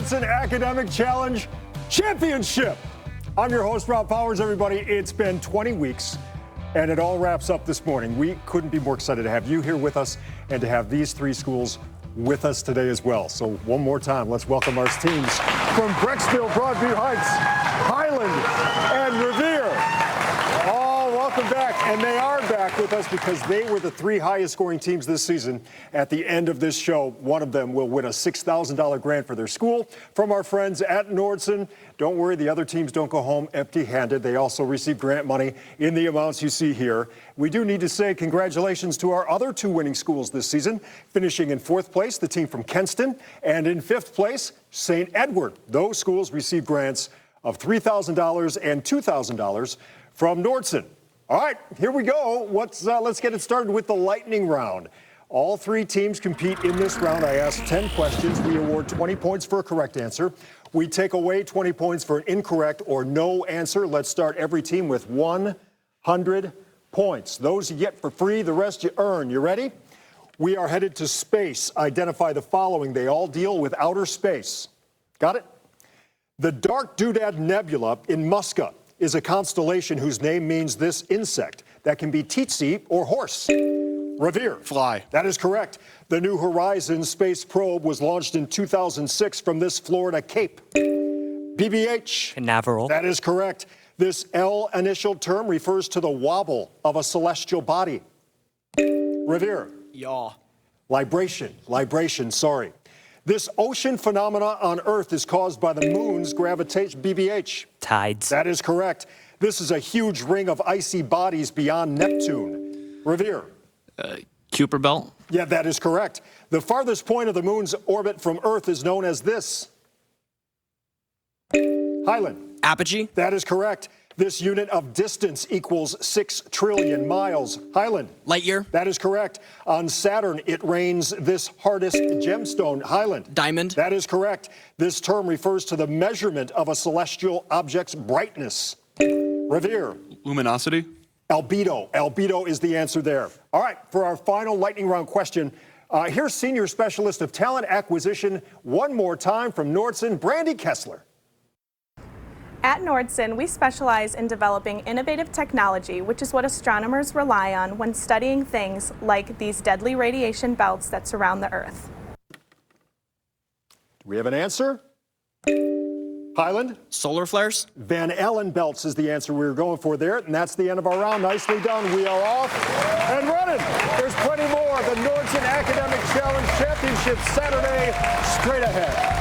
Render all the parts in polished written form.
Nordson Academic Challenge Championship. I'm your host, Rob Powers. Everybody, it's been 20 weeks, and it all wraps up this morning. We couldn't be more excited to have you here with us and to have these three schools with us today as well. So one more time, let's welcome our teams from Brecksville-Broadview Heights, Highland, and Revere. All welcome back, and they are back with us because they were the three highest scoring teams this season. At the end of this show, one of them will win a $6,000 grant for their school from our friends at Nordson. Don't worry, the other teams don't go home empty-handed. They also receive grant money in the amounts you see here. We do need to say congratulations to our other two winning schools this season, finishing in fourth place, the team from Kenston, and in fifth place, St. Edward. Those schools received grants of $3,000 and $2,000 from Nordson. All right, here we go. Let's get it started with the lightning round. All three teams compete in this round. I ask 10 questions. We award 20 points for a correct answer. We take away 20 points for an incorrect or no answer. Let's start every team with 100 points. Those you get for free, the rest you earn. You ready? We are headed to space. Identify the following. They all deal with outer space. Got it? The Dark Doodad Nebula in Musca is a constellation whose name means this insect. That can be tsetse or horse. Revere. Fly. That is correct. The New Horizons space probe was launched in 2006 from this Florida Cape. BBH. Canaveral. That is correct. This L initial term refers to the wobble of a celestial body. Revere. Yaw. Libration, sorry. This ocean phenomena on Earth is caused by the moon's gravitation. BBH. Tides. That is correct. This is a huge ring of icy bodies beyond Neptune. Revere. Kuiper Belt. Yeah, that is correct. The farthest point of the moon's orbit from Earth is known as this. Highland. Apogee. That is correct. This unit of distance equals 6 trillion miles. Highland. Light year. That is correct. On Saturn, it rains this hardest gemstone. Highland. Diamond. That is correct. This term refers to the measurement of a celestial object's brightness. Revere. Luminosity. Albedo. Albedo is the answer there. All right, for our final lightning round question, here's Senior Specialist of Talent Acquisition one more time from Nordson, Brandy Kessler. At Nordson, we specialize in developing innovative technology, which is what astronomers rely on when studying things like these deadly radiation belts that surround the Earth. Do we have an answer? Highland? Solar flares. Van Allen belts is the answer we were going for there, and that's the end of our round. Nicely done. We are off and running. There's plenty more. The Nordson Academic Challenge Championship Saturday straight ahead.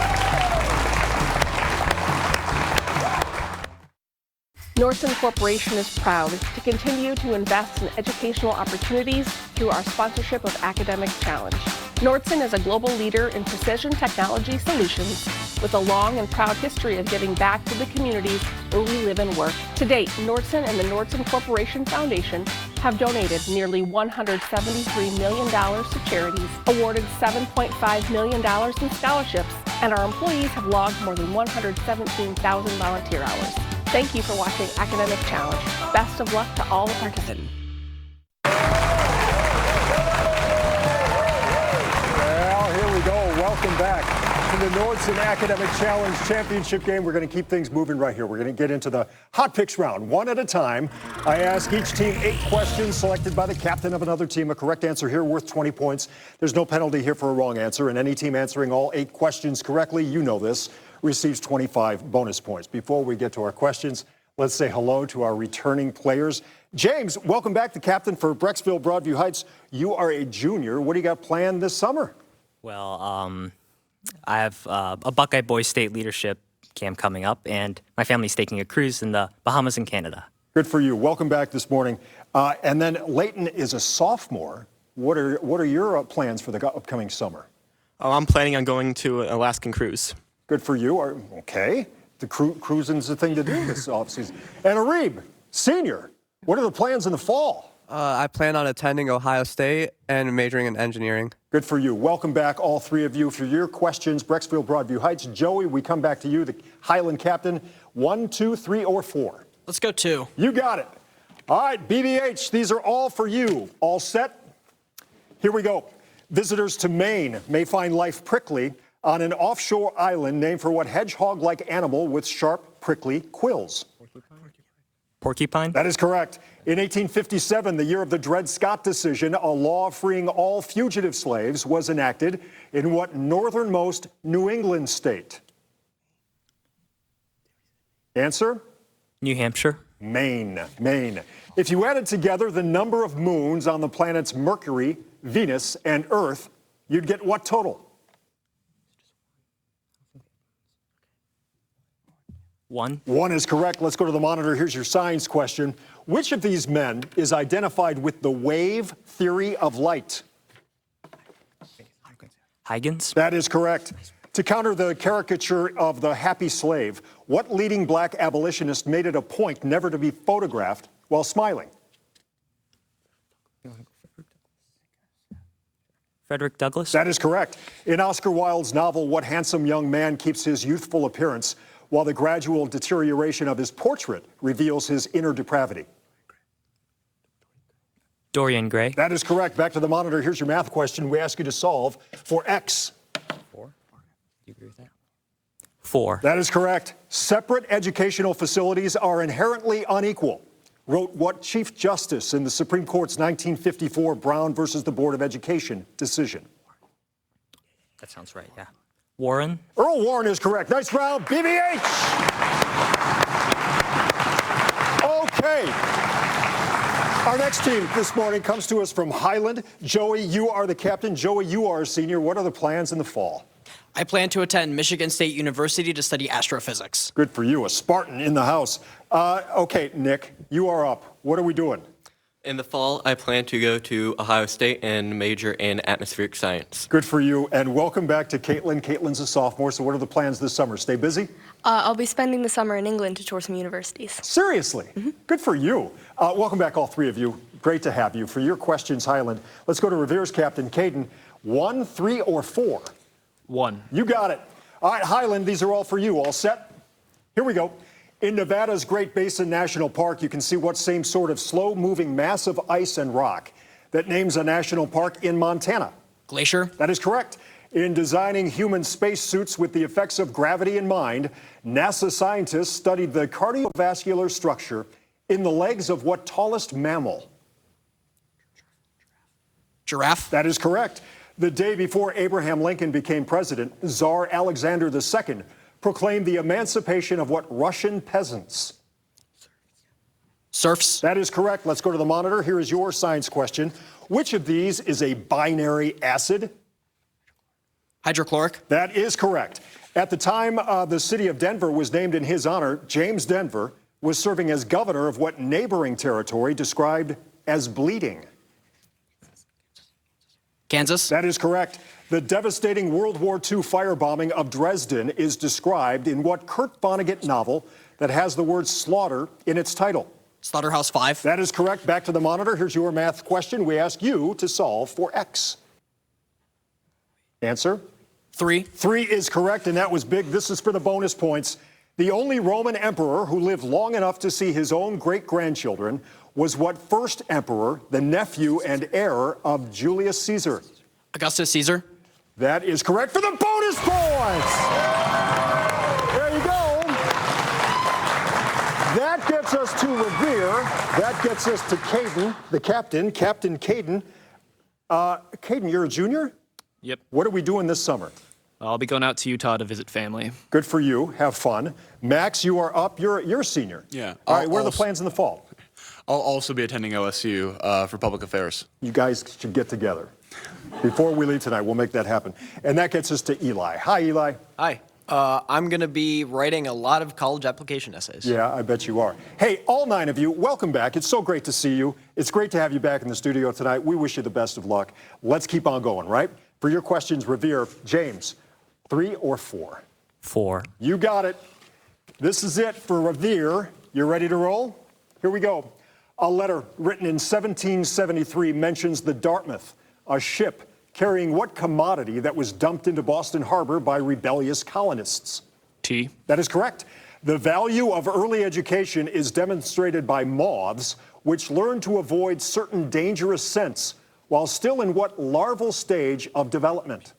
Nordson Corporation is proud to continue to invest in educational opportunities through our sponsorship of Academic Challenge. Nordson is a global leader in precision technology solutions with a long and proud history of giving back to the communities where we live and work. To date, Nordson and the Nordson Corporation Foundation have donated nearly $173 million to charities, awarded $7.5 million in scholarships, and our employees have logged more than 117,000 volunteer hours. Thank you for watching Academic Challenge. Best of luck to all the participants. Well, here we go. Welcome back to the Nordson Academic Challenge Championship game. We're going to keep things moving right here. We're going to get into the hot picks round, one at a time. I ask each team 8 questions selected by the captain of another team. A correct answer here worth 20 points. There's no penalty here for a wrong answer, and any team answering all 8 questions correctly, you know this, receives 25 bonus points. Before we get to our questions, let's say hello to our returning players. James, welcome back, the captain for Brecksville-Broadview Heights. You are a junior. What do you got planned this summer? Well, I have a Buckeye Boys State Leadership Camp coming up, and my family's taking a cruise in the Bahamas and Canada. Good for you. Welcome back this morning. And then Leighton is a sophomore. What are your plans for the upcoming summer? Oh, I'm planning on going to an Alaskan cruise. Good for you. Okay. The cruising's the thing to do this offseason. And Arib, senior, what are the plans in the fall? I plan on attending Ohio State and majoring in engineering. Good for you. Welcome back, all three of you, for your questions. Brecksville-Broadview Heights. Joey, we come back to you, the Highland captain. 1, 2, 3, or 4? Let's go 2. You got it. All right, BBH, these are all for you. All set? Here we go. Visitors to Maine may find life prickly on an offshore island named for what hedgehog-like animal with sharp, prickly quills? Porcupine? That is correct. In 1857, the year of the Dred Scott decision, a law freeing all fugitive slaves was enacted in what northernmost New England state? Answer? New Hampshire? Maine. Maine. If you added together the number of moons on the planets Mercury, Venus, and Earth, you'd get what total? 1. 1 is correct. Let's go to the monitor. Here's your science question. Which of these men is identified with the wave theory of light? Huygens? That is correct. To counter the caricature of the happy slave, what leading black abolitionist made it a point never to be photographed while smiling? Frederick Douglass? That is correct. In Oscar Wilde's novel, what handsome young man keeps his youthful appearance while the gradual deterioration of his portrait reveals his inner depravity? Dorian Gray? That is correct. Back to the monitor. Here's your math question we ask you to solve for X. 4. Do you agree with that? 4. That is correct. Separate educational facilities are inherently unequal, wrote what Chief Justice in the Supreme Court's 1954 Brown versus the Board of Education decision? That sounds right, yeah. Warren? Earl Warren is correct. Nice round, BBH! Okay. Our next team this morning comes to us from Highland. Joey, you are the captain. Joey, you are a senior. What are the plans in the fall? I plan to attend Michigan State University to study astrophysics. Good for you, a Spartan in the house. Okay, Nick, you are up. What are we doing? In the fall, I plan to go to Ohio State and major in atmospheric science. Good for you, and welcome back to Caitlin. Caitlin's a sophomore, so what are the plans this summer? Stay busy? I'll be spending the summer in England to tour some universities. Seriously? Good for you. Welcome back, all three of you. Great to have you. For your questions, Highland, let's go to Revere's captain, Caden. 1, 3, or 4? 1. You got it. All right, Highland, these are all for you. All set? Here we go. In Nevada's Great Basin National Park, you can see what same sort of slow-moving mass of ice and rock that names a national park in Montana? Glacier? That is correct. In designing human spacesuits with the effects of gravity in mind, NASA scientists studied the cardiovascular structure in the legs of what tallest mammal? Giraffe? That is correct. The day before Abraham Lincoln became president, Tsar Alexander II proclaimed the emancipation of what Russian peasants? Serfs? That is correct. Let's go to the monitor. Here is your science question. Which of these is a binary acid? Hydrochloric? That is correct. At the time the city of Denver was named in his honor, James Denver was serving as governor of what neighboring territory described as bleeding? Kansas? That is correct. The devastating World War II firebombing of Dresden is described in what Kurt Vonnegut novel that has the word slaughter in its title? Slaughterhouse-Five? That is correct. Back to the monitor. Here's your math question we ask you to solve for X. Answer? 3. 3 is correct, and that was big. This is for the bonus points. The only Roman emperor who lived long enough to see his own great-grandchildren was what first emperor, the nephew and heir of Julius Caesar? Augustus Caesar? That is correct for the bonus points! There you go. That gets us to Revere. That gets us to Caden, the captain, Captain Caden. Caden, you're a junior? Yep. What are we doing this summer? I'll be going out to Utah to visit family. Good for you. Have fun. Max, you are up. You're a senior. Yeah. All right, what are the plans in the fall? I'll also be attending OSU for public affairs. You guys should get together. Before we leave tonight, we'll make that happen. And that gets us to Eli. Hi, Eli. Hi. I'm going to be writing a lot of college application essays. Yeah, I bet you are. Hey, all 9 of you, welcome back. It's so great to see you. It's great to have you back in the studio tonight. We wish you the best of luck. Let's keep on going, right? For your questions, Revere, James, 3 or 4? 4. You got it. This is it for Revere. You ready to roll? Here we go. A letter written in 1773 mentions the Dartmouth, a ship carrying what commodity that was dumped into Boston Harbor by rebellious colonists? Tea? That is correct. The value of early education is demonstrated by moths, which learn to avoid certain dangerous scents while still in what larval stage of development?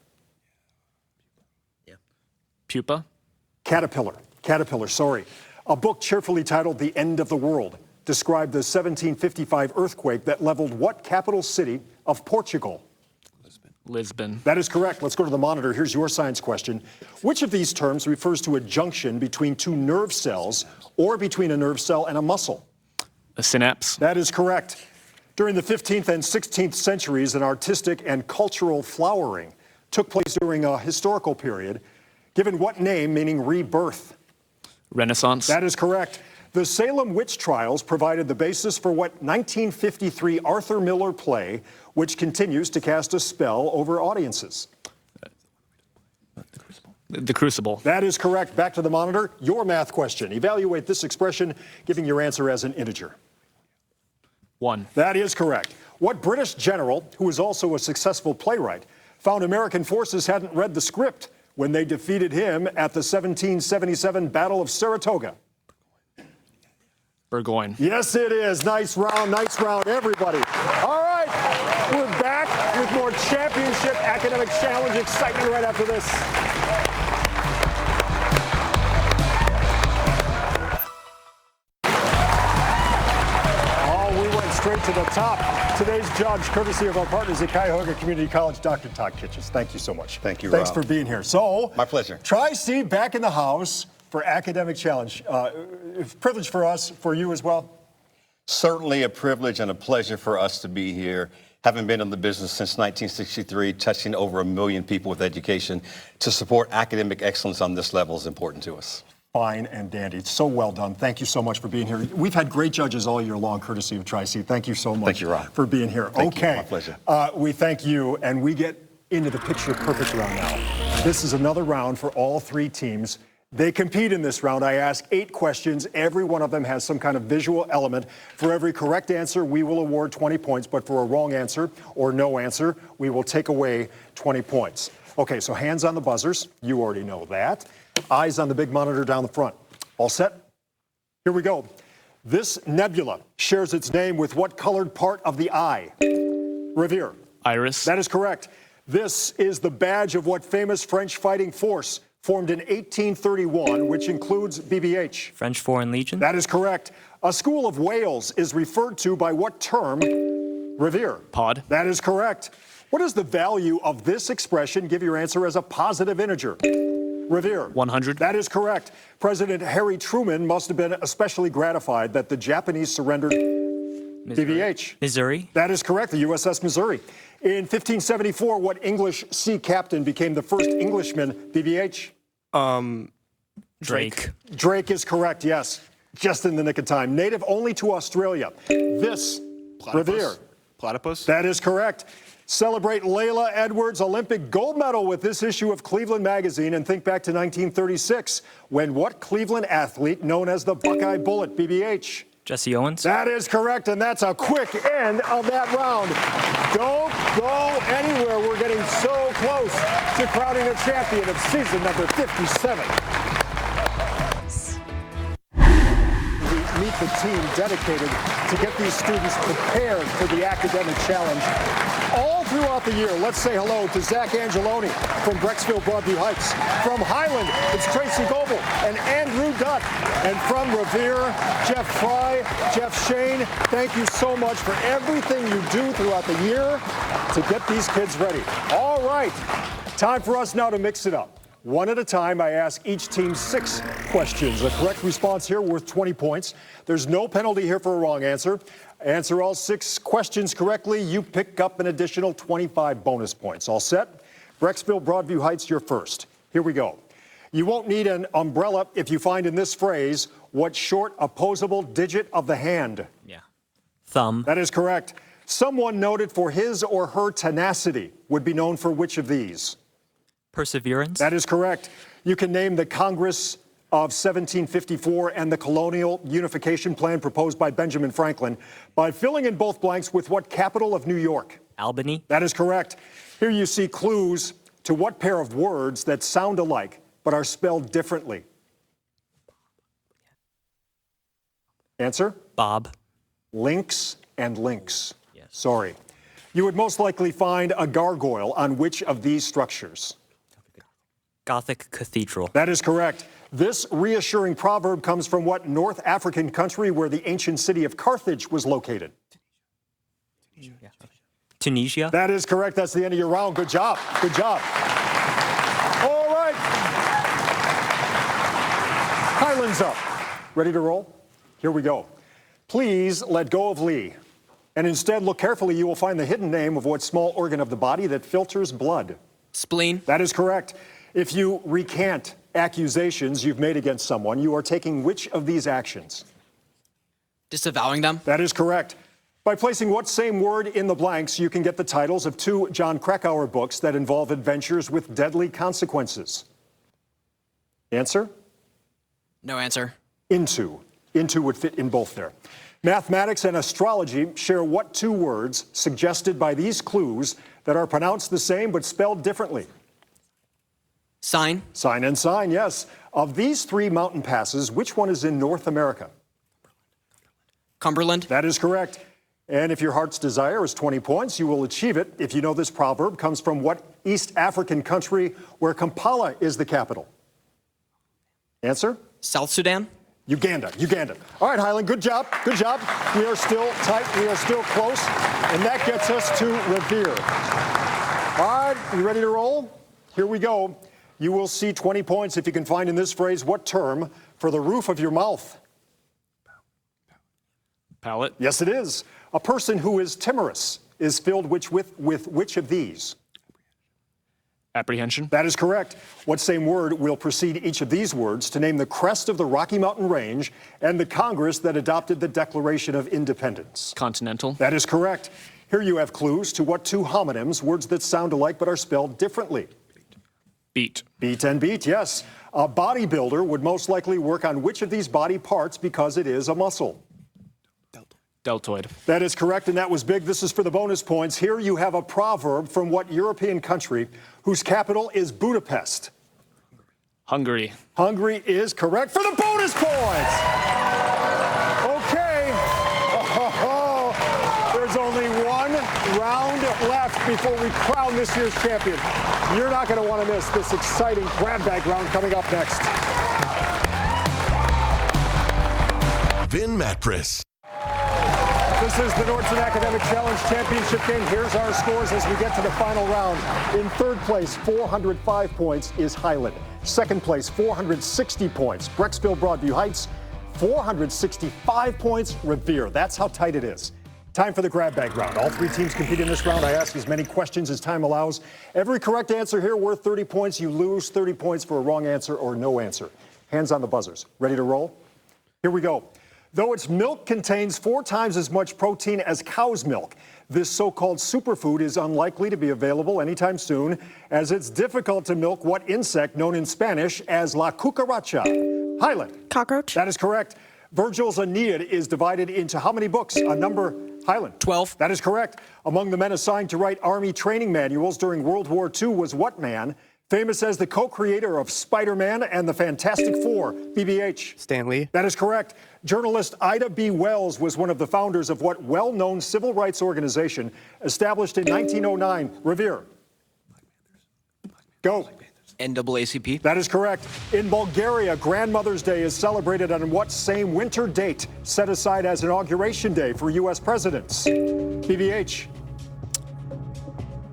Pupa. Caterpillar, sorry. A book cheerfully titled The End of the World described the 1755 earthquake that leveled what capital city of Portugal? Lisbon. That is correct. Let's go to the monitor. Here's your science question. Which of these terms refers to a junction between two nerve cells or between a nerve cell and a muscle? A synapse. That is correct. During the 15th and 16th centuries, an artistic and cultural flowering took place during a historical period, given what name, meaning rebirth? Renaissance. That is correct. The Salem witch trials provided the basis for what 1953 Arthur Miller play, which continues to cast a spell over audiences? The Crucible. That is correct. Back to the monitor. Your math question. Evaluate this expression, giving your answer as an integer. 1. That is correct. What British general, who was also a successful playwright, found American forces hadn't read the script when they defeated him at the 1777 Battle of Saratoga? Burgoyne. Yes, it is. Nice round, everybody. All right, we're back with more championship academic challenge excitement right after this. Oh, we went straight to the top. Today's judge, courtesy of our partners at Cuyahoga Community College, Dr. Todd Kitchens. Thank you so much. Thank you, Thanks Rob. for being here. So, my pleasure. Tri-C back in the house for academic challenge. Privilege for us, for you as well? Certainly a privilege and a pleasure for us to be here. Having been in the business since 1963, touching over 1 million people with education, to support academic excellence on this level is important to us. Fine and dandy. So well done. Thank you so much for being here. We've had great judges all year long, courtesy of Tri-C. Thank you so much Thank you, Rob. for being here. Thank okay. you. My pleasure. We thank you, and we get into the picture perfect round now. This is another round for all three teams. They compete in this round. I ask 8 questions. Every one of them has some kind of visual element. For every correct answer, we will award 20 points, but for a wrong answer or no answer, we will take away 20 points. Okay, so hands on the buzzers. You already know that. Eyes on the big monitor down the front. All set? Here we go. This nebula shares its name with what colored part of the eye? Revere. Iris. That is correct. This is the badge of what famous French fighting force formed in 1831, which includes BBH? French Foreign Legion. That is correct. A school of whales is referred to by what term? Revere. Pod. That is correct. What is the value of this expression? Give your answer as a positive integer. Revere. 100. That is correct. President Harry Truman must have been especially gratified that the Japanese surrendered BBH. Missouri. That is correct, the USS Missouri. In 1574, what English sea captain became the first Englishman, BBH? Drake. Drake is correct, yes. Just in the nick of time. Native only to Australia. This, Revere. Platypus. That is correct. Celebrate Layla Edwards' Olympic gold medal with this issue of Cleveland Magazine and think back to 1936, when what Cleveland athlete known as the Buckeye Bullet, BBH? Jesse Owens. That is correct, and that's a quick end of that round. Don't go anywhere. We're getting so close to crowning a champion of season number 57. We meet the team dedicated to get these students prepared for the academic challenge. All throughout the year, let's say hello to Zach Angeloni from Brecksville-Broadview Heights. From Highland, it's Tracy Goebel and Andrew Dutt. And from Revere, Jeff Fry, Jeff Shane, thank you so much for everything you do throughout the year to get these kids ready. All right, time for us now to mix it up. One at a time, I ask each team 6 questions. A correct response here worth 20 points. There's no penalty here for a wrong answer. Answer all 6 questions correctly, you pick up an additional 25 bonus points. All set? Brecksville-Broadview Heights, you're first. Here we go. You won't need an umbrella if you find in this phrase what short opposable digit of the hand? Yeah. Thumb. That is correct. Someone noted for his or her tenacity would be known for which of these? Perseverance. That is correct. You can name the Congress of 1754 and the colonial unification plan proposed by Benjamin Franklin by filling in both blanks with what capital of New York? Albany. That is correct. Here you see clues to what pair of words that sound alike but are spelled differently. Answer? Bob. Lynx and lynx. Yes. Sorry. You would most likely find a gargoyle on which of these structures? Gothic cathedral. That is correct. This reassuring proverb comes from what North African country where the ancient city of Carthage was located? Tunisia. That is correct. That's the end of your round. Good job. Good job. All right. Highland's up. Ready to roll? Here we go. Please let go of Lee. And instead look carefully. You will find the hidden name of what small organ of the body that filters blood. Spleen. That is correct. If you recant accusations you've made against someone, you are taking which of these actions? Disavowing them. That is correct. By placing what same word in the blanks, you can get the titles of 2 John Krakauer books that involve adventures with deadly consequences. Answer? No answer. Into. Into would fit in both there. Mathematics and astrology share what 2 words suggested by these clues that are pronounced the same but spelled differently? Sign. Sign and sign, yes. Of these 3 mountain passes, which one is in North America? Cumberland. That is correct. And if your heart's desire is 20 points, you will achieve it if you know this proverb comes from what East African country where Kampala is the capital? Answer? South Sudan. Uganda. Uganda. All right, Highland, good job. Good job. We are still tight. We are still close. And that gets us to Revere. All right, you ready to roll? Here we go. You will see 20 points if you can find in this phrase what term for the roof of your mouth? Palate. Yes, it is. A person who is timorous is filled with which of these? Apprehension. That is correct. What same word will precede each of these words to name the crest of the Rocky Mountain Range and the Congress that adopted the Declaration of Independence? Continental. That is correct. Here you have clues to what 2 homonyms, words that sound alike but are spelled differently. Beat. Beat and beat, yes. A bodybuilder would most likely work on which of these body parts because it is a muscle? Deltoid. That is correct, and that was big. This is for the bonus points. Here you have a proverb from what European country whose capital is Budapest? Hungary. Hungary is correct for the bonus points. Okay. There's only 1 round left before we crown this year's champion. You're not going to want to miss this exciting grab bag round coming up next. Vin Mattress. This is the Nordson Academic Challenge Championship game. Here's our scores as we get to the final round. In 3rd place, 405 points, is Highland. 2nd place, 460 points, Brecksville-Broadview Heights. 465 points, Revere. That's how tight it is. Time for the grab bag round. All 3 teams compete in this round. I ask as many questions as time allows. Every correct answer here worth 30 points. You lose 30 points for a wrong answer or no answer. Hands on the buzzers. Ready to roll? Here we go. Though its milk contains 4 times as much protein as cow's milk, this so-called superfood is unlikely to be available anytime soon, as it's difficult to milk what insect known in Spanish as la cucaracha? Highland. Cockroach. That is correct. Virgil's Aeneid is divided into how many books? A number, Highland. 12. That is correct. Among the men assigned to write Army training manuals during World War II was what man? Famous as the co-creator of Spider-Man and the Fantastic Four, BBH. Stan Lee. That is correct. Journalist Ida B. Wells was one of the founders of what well-known civil rights organization established in 1909? Revere. Go. NAACP. That is correct. In Bulgaria, Grandmother's Day is celebrated on what same winter date set aside as Inauguration Day for U.S. presidents? BBH.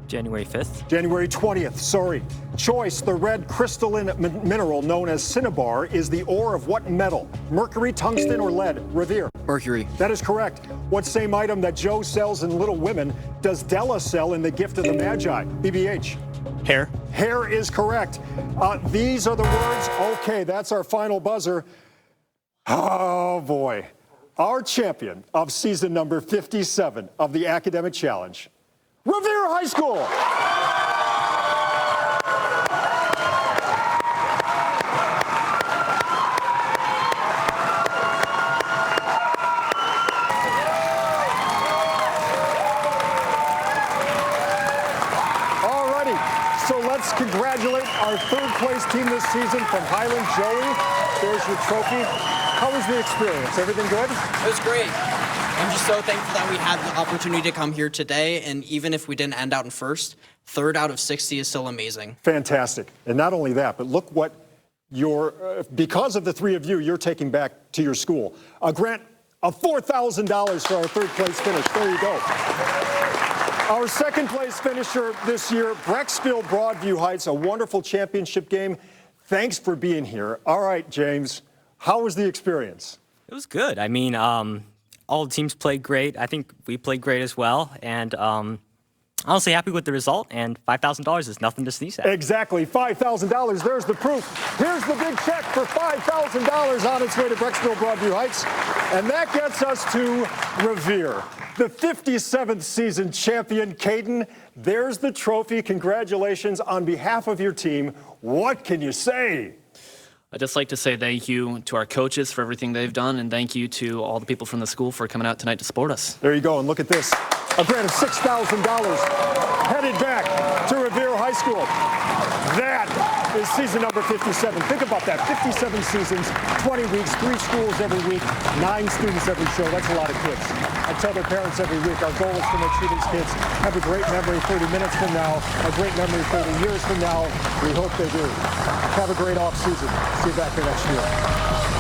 January 5th. January 20th, sorry. Choice, the red crystalline mineral known as cinnabar, is the ore of what metal? Mercury, tungsten, or lead? Revere. Mercury. That is correct. What same item that Joe sells in Little Women does Della sell in The Gift of the Magi? BBH. Hair. Hair is correct. These are the words. Okay, that's our final buzzer. Oh, boy. Our champion of season number 57 of the Academic Challenge, Revere High School. All righty, so let's congratulate our 3rd place team this season from Highland. Joey, there's your trophy. How was the experience? Everything good? It was great. I'm just so thankful that we had the opportunity to come here today, and even if we didn't end out in first, 3rd out of 60 is still amazing. Fantastic. And not only that, but look what because of the three of you, you're taking back to your school. A grant of $4,000 for our 3rd place finish. There you go. Our 2nd place finisher this year, Brecksville-Broadview Heights, a wonderful championship game. Thanks for being here. All right, James, how was the experience? It was good. I mean, all the teams played great. I think we played great as well. And honestly happy with the result, and $5,000 is nothing to sneeze at. Exactly, $5,000. There's the proof. Here's the big check for $5,000 on its way to Brecksville-Broadview Heights. And that gets us to Revere. The 57th season champion, Caden, there's the trophy. Congratulations on behalf of your team. What can you say? I'd just like to say thank you to our coaches for everything they've done, and thank you to all the people from the school for coming out tonight to support us. There you go, and look at this. A grant of $6,000 headed back to Revere High School. That is season number 57. Think about that, 57 seasons, 20 weeks, 3 schools every week, 9 students every show. That's a lot of kids. I tell their parents every week, our goal is to make sure these kids have a great memory 30 minutes from now, a great memory 30 years from now. We hope they do. Have a great off season. See you back here next year.